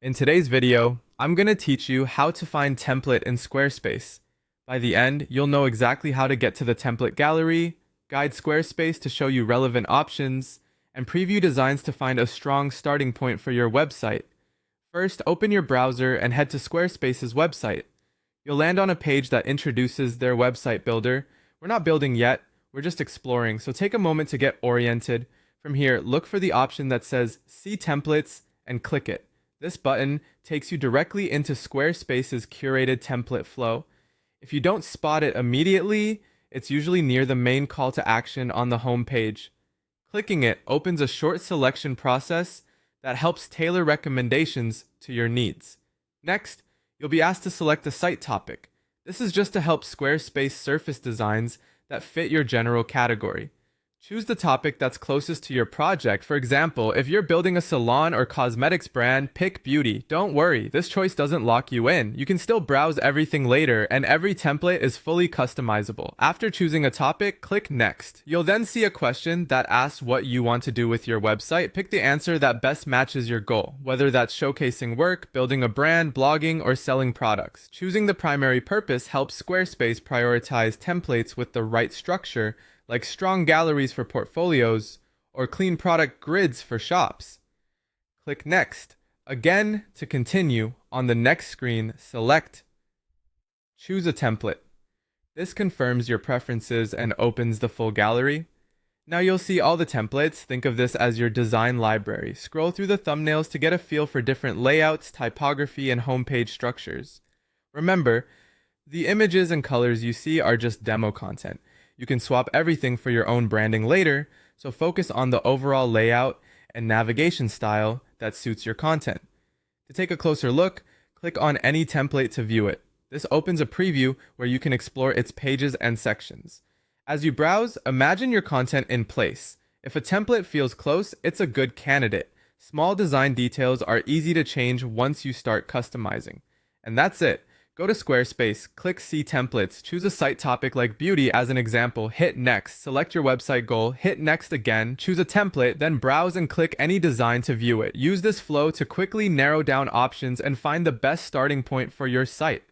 In today's video, I'm going to teach you how to find template in Squarespace. By the end, you'll know exactly how to get to the template gallery, guide Squarespace to show you relevant options, and preview designs to find a strong starting point for your website. First, open your browser and head to Squarespace's website. You'll land on a page that introduces their website builder. We're not building yet, we're just exploring, so take a moment to get oriented. From here, look for the option that says See Templates and click it. This button takes you directly into Squarespace's curated template flow. If you don't spot it immediately, it's usually near the main call to action on the home page. Clicking it opens a short selection process that helps tailor recommendations to your needs. Next, you'll be asked to select a site topic. This is just to help Squarespace surface designs that fit your general category. Choose the topic that's closest to your project. For example, if you're building a salon or cosmetics brand, pick beauty. Don't worry, this choice doesn't lock you in. You can still browse everything later, and every template is fully customizable. After choosing a topic, click Next. You'll then see a question that asks what you want to do with your website. Pick the answer that best matches your goal, whether that's showcasing work, building a brand, blogging, or selling products. Choosing the primary purpose helps Squarespace prioritize templates with the right structure, like strong galleries for portfolios or clean product grids for shops. Click Next. Again, to continue, on the next screen, select Choose a template. This confirms your preferences and opens the full gallery. Now you'll see all the templates. Think of this as your design library. Scroll through the thumbnails to get a feel for different layouts, typography, and homepage structures. Remember, the images and colors you see are just demo content. You can swap everything for your own branding later, so focus on the overall layout and navigation style that suits your content. To take a closer look, click on any template to view it. This opens a preview where you can explore its pages and sections. As you browse, imagine your content in place. If a template feels close, it's a good candidate. Small design details are easy to change once you start customizing. And that's it. Go to Squarespace, click See Templates, choose a site topic like beauty as an example, hit Next, select your website goal, hit Next again, choose a template, then browse and click any design to view it. Use this flow to quickly narrow down options and find the best starting point for your site.